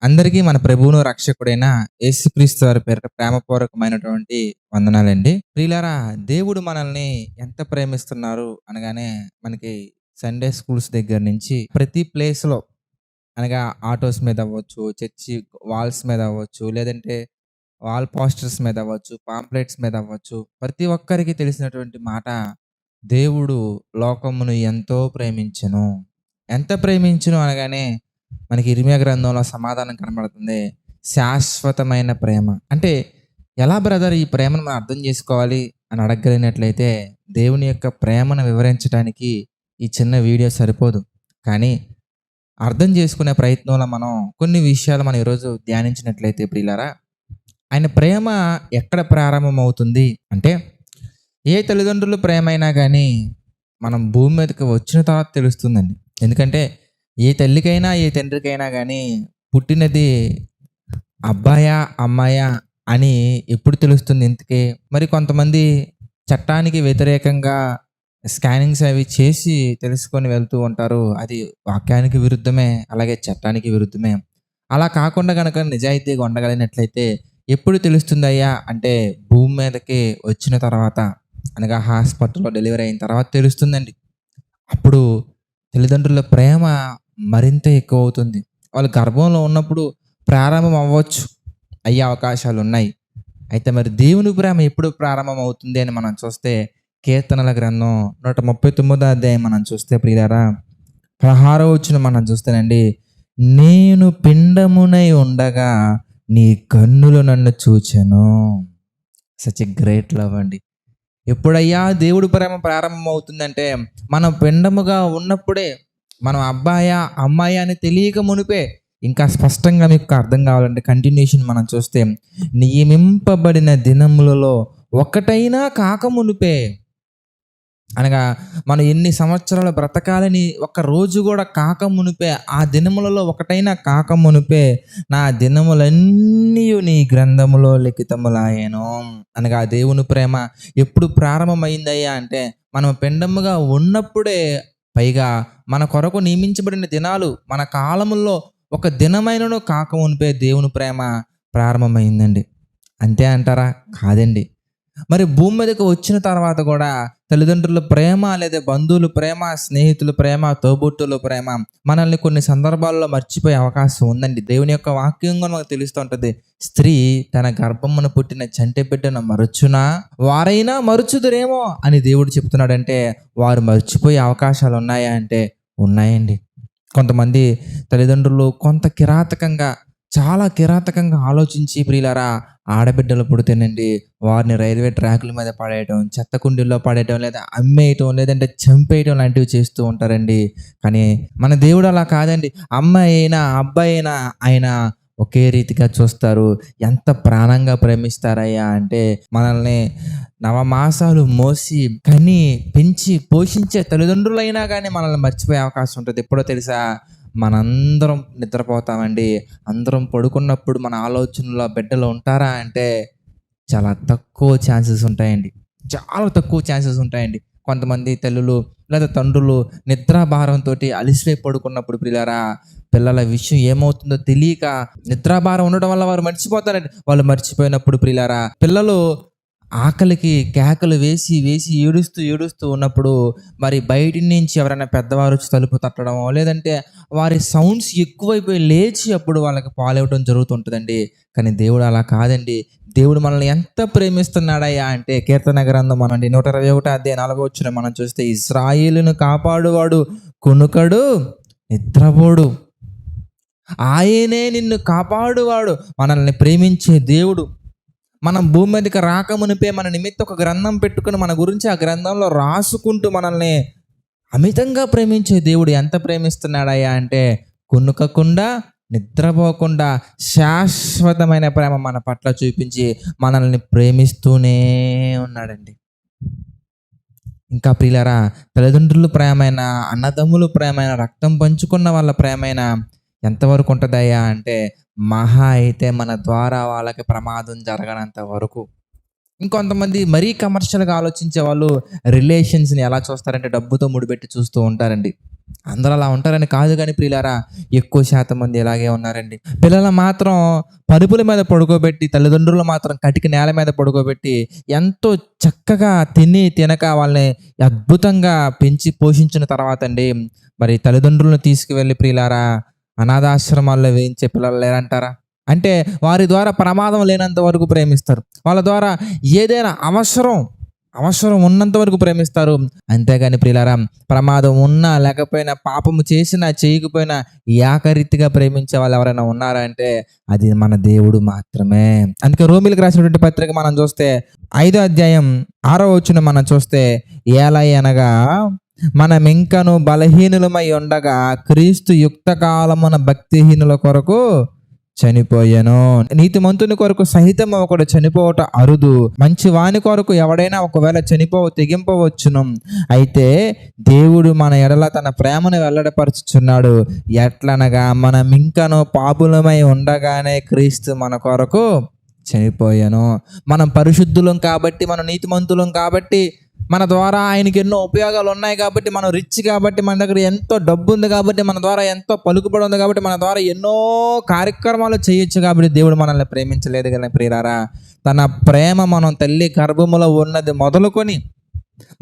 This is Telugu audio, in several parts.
అందరికీ మన ప్రభువును రక్షకుడైన యేసుక్రీస్తు వారి పేరిట ప్రేమపూర్వకమైనటువంటి వందనాలండి. ప్రియులారా, దేవుడు మనల్ని ఎంత ప్రేమిస్తున్నారు అనగానే మనకి సండే స్కూల్స్ దగ్గర నుంచి ప్రతి ప్లేస్‌లో అనగా ఆటోస్ మీద అవ్వచ్చు, చర్చి వాల్స్ మీద అవ్వచ్చు, లేదంటే వాల్ పోస్టర్స్ మీద అవ్వచ్చు, పాంప్లెట్స్ మీద అవ్వచ్చు. ప్రతి ఒక్కరికి తెలిసినటువంటి మాట, దేవుడు లోకమును ఎంతో ప్రేమించెను. ఎంత ప్రేమించెను అనగానే మనకి ఇర్మియా గ్రంథంలో సమాధానం కనబడుతుంది. శాశ్వతమైన ప్రేమ. అంటే ఎలా బ్రదర్ ఈ ప్రేమను మనం అర్థం చేసుకోవాలి అని అడగగలిగినట్లయితే, దేవుని యొక్క ప్రేమను వివరించడానికి ఈ చిన్న వీడియో సరిపోదు. కానీ అర్థం చేసుకునే ప్రయత్నంలో మనం కొన్ని విషయాలు మనం ఈరోజు ధ్యానించినట్లయితే ప్రియులారా, ఆయన ప్రేమ ఎక్కడ ప్రారంభమవుతుంది అంటే, ఏ తల్లిదండ్రుల ప్రేమ అయినా కానీ మనం భూమి మీదకి వచ్చిన తర్వాత తెలుస్తుందండి. ఎందుకంటే ఏ తల్లికైనా ఏ తండ్రికైనా కానీ పుట్టినది అబ్బాయా అమ్మాయా అని ఎప్పుడు తెలుస్తుంది ఇంతకీ. మరి కొంతమంది చట్టానికి వ్యతిరేకంగా స్కానింగ్స్ అవి చేసి తెలుసుకొని వెళ్తూ ఉంటారు. అది వాక్యానికి విరుద్ధమే, అలాగే చట్టానికి విరుద్ధమే. అలా కాకుండా కనుక నిజాయితీగా ఉండగలిగినట్లయితే ఎప్పుడు తెలుస్తుందయ్యా అంటే, భూమి మీదకి వచ్చిన తర్వాత, అనగా హాస్పిటల్లో డెలివరీ అయిన తర్వాత తెలుస్తుందండి. అప్పుడు తల్లిదండ్రుల ప్రేమ మరింత ఎక్కువ అవుతుంది. వాళ్ళు గర్భంలో ఉన్నప్పుడు ప్రారంభం అవ్వచ్చు, అయ్యే అవకాశాలు ఉన్నాయి. అయితే మరి దేవుని ప్రేమ ఎప్పుడు ప్రారంభం అవుతుంది అని మనం చూస్తే, కీర్తనల గ్రంథం 139 అధ్యాయం మనం చూస్తే ప్రియులారా, 16వ వచనం మనం చూస్తేనండి, నేను పిండమునై ఉండగా నీ కన్నులు నన్ను చూచెను. సచ్ ఎ గ్రేట్ లవ్ అండి. ఎప్పుడయ్యా దేవుడి ప్రేమ ప్రారంభం అవుతుందంటే, మనం పిండముగా ఉన్నప్పుడే. మనం అబ్బాయా అమ్మాయా అని తెలియక మునిపే. ఇంకా స్పష్టంగా మీకు అర్థం కావాలంటే కంటిన్యూషన్ మనం చూస్తే, నియమింపబడిన దినములలో ఒకటైనా కాక మునిపే, అనగా మనం ఎన్ని సంవత్సరాలు బ్రతకాలని ఒక్క రోజు కూడా కాక మునిపే, ఆ దినములలో ఒకటైనా కాక మునిపే నా దినములన్నీ నీ గ్రంథములో లిఖితములాయెను. అనగా దేవుని ప్రేమ ఎప్పుడు ప్రారంభమైందయ్యా అంటే, మనం పిండముగా ఉన్నప్పుడే. పైగా మన కొరకు నియమించబడిన దినాలు, మన కాలముల్లో ఒక దినమైనను కాక మునిపే దేవుని ప్రేమ ప్రారంభమైందండి. అంతే అంటారా? కాదండి. మరి భూమి మీదకి వచ్చిన తర్వాత కూడా తల్లిదండ్రుల ప్రేమ, లేదా బంధువుల ప్రేమ, స్నేహితుల ప్రేమ, తోబుట్టుల ప్రేమ మనల్ని కొన్ని సందర్భాల్లో మర్చిపోయే అవకాశం ఉందండి. దేవుని యొక్క వాక్యం కూడా మనకు తెలుస్తూ ఉంటుంది. స్త్రీ తన గర్భమున పుట్టిన చంటి బిడ్డను మరచునా, వారైనా మరుచుదురేమో అని దేవుడు చెప్తున్నాడంటే, వారు మర్చిపోయే అవకాశాలు ఉన్నాయా అంటే ఉన్నాయండి. కొంతమంది తల్లిదండ్రులు చాలా కిరాతకంగా ఆలోచించి ప్రియులారా, ఆడబిడ్డలు పుడితేనండి వారిని రైల్వే ట్రాకుల మీద పడేయటం, చెత్త కుండీల్లో పడేయటం, లేదా అమ్మేయటం, లేదంటే చంపేయటం లాంటివి చేస్తూ ఉంటారండి. కానీ మన దేవుడు అలా కాదండి. అమ్మాయి అయినా అబ్బాయి అయినా ఆయన ఒకే రీతిగా చూస్తారు. ఎంత ప్రాణంగా ప్రేమిస్తారయ్యా అంటే, మనల్ని నవమాసాలు మోసి కని పెంచి పోషించే తల్లిదండ్రులైనా కానీ మనల్ని మర్చిపోయే అవకాశం ఉంటుంది. ఎప్పుడో తెలుసా? మనందరం నిద్రపోతామండి. అందరం పడుకున్నప్పుడు మన ఆలోచనలో బిడ్డలు ఉంటారా అంటే చాలా తక్కువ ఛాన్సెస్ ఉంటాయండి. చాలా తక్కువ ఛాన్సెస్ ఉంటాయండి. కొంతమంది తల్లులు లేదా తండ్రులు నిద్రాభారంతోటి అలిసిపోయి పడుకున్నప్పుడు ప్రియులారా, పిల్లల విషయం ఏమవుతుందో తెలియక నిద్రాభారం ఉండడం వల్ల వారు మర్చిపోతారండి. వాళ్ళు మర్చిపోయినప్పుడు ప్రియులారా, పిల్లలు ఆకలికి కేకలు వేసి వేసి ఏడుస్తూ ఉన్నప్పుడు, మరి బయటి నుంచి ఎవరైనా పెద్దవారు వచ్చి తలుపు తట్టడమో, లేదంటే వారి సౌండ్స్ ఎక్కువైపోయి లేచి అప్పుడు వాళ్ళకి పాలివ్వడం జరుగుతుంటుందండి. కానీ దేవుడు అలా కాదండి. దేవుడు మనల్ని ఎంత ప్రేమిస్తున్నాడయ్యా అంటే, కీర్తన గ్రంథం అనండి 121 అధ్యాయం 4వ వచనం మనం చూస్తే, ఇశ్రాయేలును కాపాడువాడు కునుకడు నిద్రపోడు, ఆయనే నిన్ను కాపాడువాడు. మనల్ని ప్రేమించే దేవుడు. మనం భూమి మీదకి రాకమునిపే మన నిమిత్తం ఒక గ్రంథం పెట్టుకుని మన గురించి ఆ గ్రంథంలో రాసుకుంటూ మనల్ని అమితంగా ప్రేమించే దేవుడు ఎంత ప్రేమిస్తున్నాడయ్యా అంటే, కునుకకుండా నిద్రపోకుండా శాశ్వతమైన ప్రేమ మన పట్ల చూపించి మనల్ని ప్రేమిస్తూనే ఉన్నాడండి. ఇంకా ప్రియులారా, తల్లిదండ్రుల ప్రేమైన, అన్నదమ్ముల ప్రేమైన, రక్తం పంచుకున్న వాళ్ళ ప్రేమైన ఎంతవరకు ఉంటుందయ్యా అంటే, మహా అయితే మన ద్వారా వాళ్ళకి ప్రమాదం జరగనంత వరకు. ఇంకొంతమంది మరీ కమర్షియల్గా ఆలోచించే వాళ్ళు రిలేషన్స్ని ఎలా చూస్తారంటే, డబ్బుతో ముడిపెట్టి చూస్తూ ఉంటారండి. అందరూ అలా ఉంటారని కాదు కానీ ప్రియులారా, ఎక్కువ శాతం మంది ఇలాగే ఉన్నారండి. పిల్లలు మాత్రం పరుపుల మీద పడుకోబెట్టి, తల్లిదండ్రులు మాత్రం కటిక నేల మీద పడుకోబెట్టి, ఎంతో చక్కగా తినక వాళ్ళని అద్భుతంగా పెంచి పోషించిన తర్వాత అండి, మరి తల్లిదండ్రులను తీసుకువెళ్ళి ప్రియులారా అనాథాశ్రమాల్లో వేయించే పిల్లలు లేరంటారా? అంటే వారి ద్వారా ప్రమాదం లేనంత వరకు ప్రేమిస్తారు. వాళ్ళ ద్వారా ఏదైనా అవసరం ఉన్నంత వరకు ప్రేమిస్తారు. అంతేగాని ప్రియులారా, ప్రమాదం ఉన్నా లేకపోయినా, పాపము చేసినా చేయకపోయినా ఏకరీతిగా ప్రేమించే వాళ్ళు ఎవరైనా ఉన్నారా అంటే అది మన దేవుడు మాత్రమే. అందుకే రోమీయులకు రాసినటువంటి పత్రిక మనం చూస్తే 5వ అధ్యాయం 6వ వచనం మనం చూస్తే, ఏలయనగా మనం ఇంకను బలహీనులమై ఉండగా క్రీస్తు యుక్త కాలమున భక్తిహీనుల కొరకు చనిపోయాను. నీతిమంతుని కొరకు సహితం ఒకడు చనిపోవట అరుదు, మంచి వాని కొరకు ఎవడైనా ఒకవేళ తెగింపవచ్చును. అయితే దేవుడు మన ఎడల తన ప్రేమను వెల్లడిపరుచుచున్నాడు. ఎట్లనగా మనం ఇంకను పాపులమై ఉండగానే క్రీస్తు మన కొరకు చనిపోయాను. మనం పరిశుద్ధులం కాబట్టి, మనం నీతిమంతులం కాబట్టి, మన ద్వారా ఆయనకి ఎన్నో ఉపయోగాలు ఉన్నాయి కాబట్టి, మనం రిచ్ కాబట్టి, మన దగ్గర ఎంతో డబ్బు ఉంది కాబట్టి, మన ద్వారా ఎంతో పలుకుబడి ఉంది కాబట్టి, మన ద్వారా ఎన్నో కార్యక్రమాలు చేయొచ్చు కాబట్టి దేవుడు మనల్ని ప్రేమించలేదు కదా ప్రియులారా. తన ప్రేమ మనం తల్లి గర్భములో ఉన్నది మొదలుకొని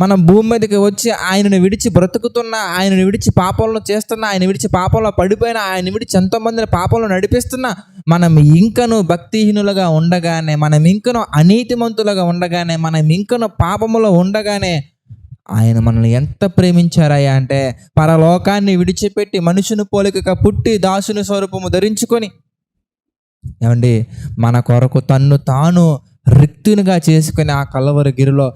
మనం భూమి మీదకి వచ్చి ఆయనను విడిచి బ్రతుకుతున్నా, ఆయనను విడిచి పాపంలో చేస్తున్నా, ఆయన విడిచి పాపంలో పడిపోయినా, ఆయన విడిచి ఎంతోమందిని పాపంలో నడిపిస్తున్నా, మనం ఇంకను భక్తిహీనులుగా ఉండగానే, మనం ఇంకను అనీతిమంతులుగా ఉండగానే, మనం ఇంకను పాపములో ఉండగానే ఆయన మనల్ని ఎంత ప్రేమించారయ్యా అంటే, పరలోకాన్ని విడిచిపెట్టి మనుషుని పోలికగా పుట్టి దాసుని స్వరూపము ధరించుకొని ఏమండి మన కొరకు తన్ను తాను రిక్తునిగా చేసుకుని ఆ కల్వరి గిరిలో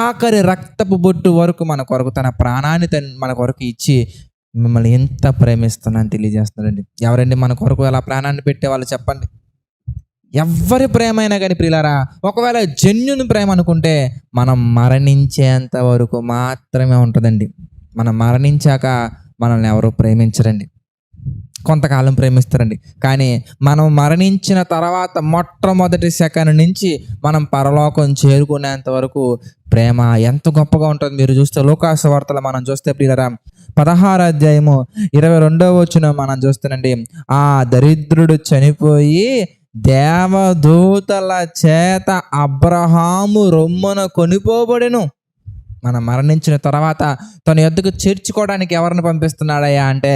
ఆఖరి రక్తపు బొట్టు వరకు మన కొరకు తన ప్రాణాన్ని మన కొరకు ఇచ్చి మిమ్మల్ని ఎంత ప్రేమిస్తున్నాను తెలియజేస్తున్నాడండి. ఎవరండి మన కొరకు అలా ప్రాణాన్ని పెట్టే వాళ్ళు చెప్పండి? ఎవరి ప్రేమ అయినా కానీ ప్రియులారా, ఒకవేళ జెన్యూన్ ప్రేమ అనుకుంటే మనం మరణించేంత వరకు మాత్రమే ఉంటుందండి. మనం మరణించాక మనల్ని ఎవరు ప్రేమించరండి. కొంతకాలం ప్రేమిస్తారండి. కానీ మనం మరణించిన తర్వాత మొట్టమొదటి సెకండ్ నుంచి మనం పరలోకం చేరుకునేంత వరకు ప్రేమ ఎంత గొప్పగా ఉంటుంది. మీరు చూస్తే లూకాసు వార్తలు మనం చూస్తే ప్రియులారా 16వ అధ్యాయము 22వ వచనం మనం చూస్తానండి. ఆ దరిద్రుడు చనిపోయి దేవదూతల చేత అబ్రహాము రొమ్మున కొనిపోబడెను. మనం మరణించిన తర్వాత తన యొద్దకు చేర్చుకోవడానికి ఎవరిని పంపిస్తున్నాడయ్యా అంటే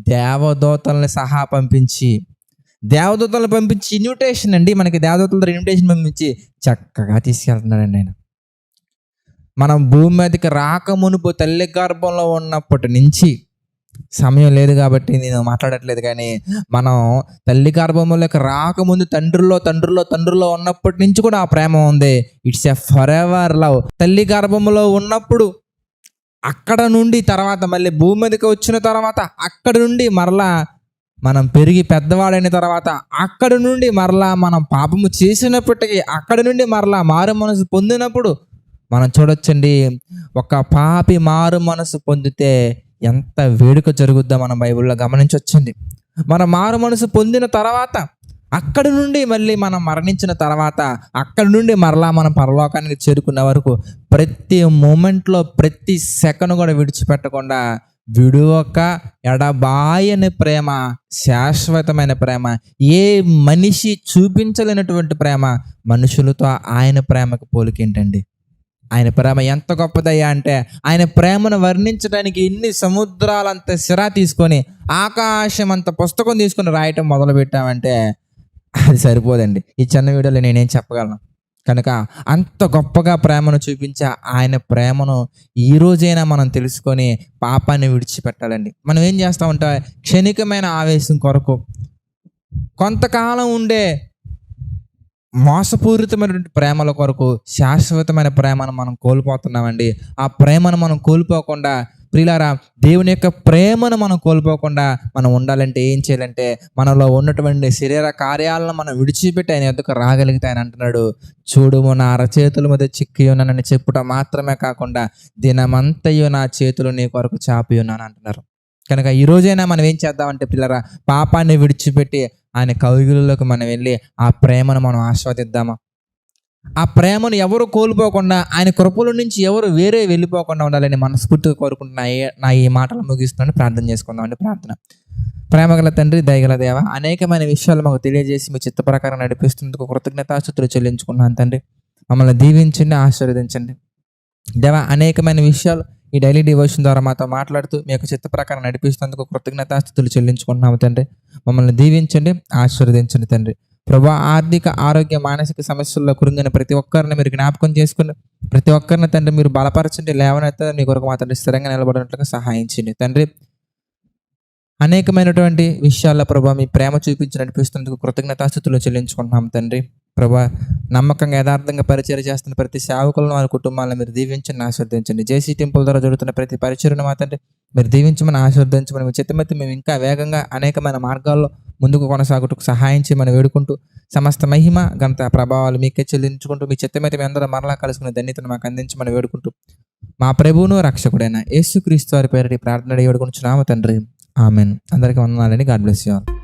దేవదూతల్ని సహా పంపించి ఇన్విటేషన్ అండి, మనకి దేవదూతలతో ఇన్విటేషన్ పంపించి చక్కగా తీసుకెళ్తున్నాడండి ఆయన. మనం భూమి మీదకి రాకమునుపు తల్లి గర్భంలో ఉన్నప్పటి నుంచి, సమయం లేదు కాబట్టి నేను మాట్లాడట్లేదు, కానీ మనం తల్లి గర్భంలోకి రాకముందు తండ్రిలో ఉన్నప్పటి నుంచి కూడా ఆ ప్రేమ ఉంది. It's a for ever love. తల్లి గర్భంలో ఉన్నప్పుడు అక్కడ నుండి తర్వాత మళ్ళీ భూమి మీదకి వచ్చిన తర్వాత అక్కడ నుండి మరలా మనం పెరిగి పెద్దవాడైన తర్వాత అక్కడ నుండి మరలా మనం పాపము చేసినప్పటికీ అక్కడ నుండి మరలా మారు మనసు పొందినప్పుడు మనం చూడొచ్చండి, ఒక పాపి మారు మనసు పొందితే ఎంత వేడుక జరుగుద్దో మనం బైబిల్లో గమనించవచ్చండి. మన మారు మనసు పొందిన తర్వాత అక్కడి నుండి మళ్ళీ మనం మరణించిన తర్వాత అక్కడి నుండి మరలా మనం పరలోకానికి చేరుకునే వరకు ప్రతి మూమెంట్లో ప్రతి సెకండ్ కూడా విడిచిపెట్టకుండా విడువక ఎడబాయని ప్రేమ, శాశ్వతమైన ప్రేమ, ఏ మనిషి చూపించలేనటువంటి ప్రేమ. మనుషులతో ఆయన ప్రేమకు పోలికేంటండి? ఆయన ప్రేమ ఎంత గొప్పదయ్యా అంటే ఆయన ప్రేమను వర్ణించడానికి ఇన్ని సముద్రాలంత సిరా తీసుకొని ఆకాశం అంత పుస్తకం తీసుకొని రాయటం మొదలు పెట్టామంటే అది సరిపోదండి. ఈ చిన్న వీడియోలో నేనేం చెప్పగలను? కనుక అంత గొప్పగా ప్రేమను చూపించే ఆయన ప్రేమను ఈ రోజైనా మనం తెలుసుకొని పాపాన్ని విడిచిపెట్టాలండి. మనం ఏం చేస్తామంటే క్షణికమైన ఆవేశం కొరకు, కొంతకాలం ఉండే మోసపూరితమైనటువంటి ప్రేమల కొరకు శాశ్వతమైన ప్రేమను మనం కోల్పోతున్నామండి. ఆ ప్రేమను మనం కోల్పోకుండా ప్రియులారా, దేవుని యొక్క ప్రేమను మనం కోల్పోకుండా మనం ఉండాలంటే ఏం చేయాలంటే మనలో ఉన్నటువంటి శరీర కార్యాలను మనం విడిచిపెట్టి ఆయన యొద్దకు రాగలిగితే ఆయన అంటున్నాడు, చూడుము నా అరచేతుల మీద చిక్కి ఉన్నానని చెప్పుట మాత్రమే కాకుండా దినమంతయు నా చేతులు నీ కొరకు చాపి ఉన్నాను అంటున్నారు. కనుక ఈ రోజైనా మనం ఏం చేద్దామంటే పిల్లరా, పాపాన్ని విడిచిపెట్టి ఆయన కౌగిలిలోకి మనం వెళ్ళి ఆ ప్రేమను మనం ఆస్వాదిద్దామా? ఆ ప్రేమను ఎవరు కోల్పోకుండా, ఆయన కృపలో నుంచి ఎవరు వేరే వెళ్ళిపోకుండా ఉండాలని మనస్ఫూర్తిగా కోరుకుంటున్నా. నా ఈ మాటలు ముగిస్తున్నాను. ప్రార్థన చేసుకుందామండి. ప్రార్థన. ప్రేమగల తండ్రి, దయగల దేవ, అనేకమైన విషయాలు మాకు తెలియజేసి మీ చిత్త ప్రకారం నడిపిస్తున్నందుకు కృతజ్ఞతాస్తుతులు చెల్లించుకున్నాను తండ్రి. మమ్మల్ని దీవించండి, ఆశీర్వదించండి. దేవ, అనేకమైన విషయాలు ఈ డైలీ డివోషన్ ద్వారా మాతో మాట్లాడుతూ మీ యొక్క చిత్త ప్రకారం నడిపిస్తున్నందుకు కృతజ్ఞతాస్తుతులు చెల్లించుకుంటున్నాము తండ్రి. మమ్మల్ని దీవించండి, ఆశీర్వదించండి తండ్రి. ప్రభా, ఆర్థిక, ఆరోగ్య, మానసిక సమస్యల్లో కృంగిన ప్రతి ఒక్కరిని మీరు జ్ఞాపకం చేసుకుని, ప్రతి ఒక్కరిని తండ్రి మీరు బలపరచండి, లేవనెత్త మీ కొరకు మా తండ్రి స్థిరంగా నిలబడినట్లుగా సహాయించండి తండ్రి. అనేకమైనటువంటి విషయాల్లో ప్రభా మీ ప్రేమ చూపించి నడిపిస్తున్నందుకు కృతజ్ఞతాస్తుతులు చెల్లించుకుంటున్నాం తండ్రి. ప్రభా, నమ్మకంగా యథార్థంగా పరిచయం చేస్తున్న ప్రతి సేవకులను, వారి కుటుంబాలను మీరు దీవించండి, ఆశీర్వదించండి. జేసీ టెంపుల్ ద్వారా జరుగుతున్న ప్రతి పరిచయను మా తండ్రి మీరు దీవించమని, ఆశీర్వదించమని, మీ చిత్తమెత్తి మేము ఇంకా వేగంగా అనేకమైన మార్గాల్లో ముందుకు కొనసాగుటకు సహాయం చేయమని వేడుకుంటూ, సమస్త మహిమ, ఘనత, ప్రభావాలు మీకే చెల్లించుకుంటూ, మీ చిత్తమెత్తి మీ అందరూ మరలా కలుసుకునే ధన్యతను మాకు అందించమని వేడుకుంటూ, మా ప్రభువును రక్షకుడైన యేసుక్రీస్తు వారి పేరిట ప్రార్థన వేడుకుంటున్నాము తండ్రి. ఆమెన్. అందరికీ వందనాలండి. God bless you all.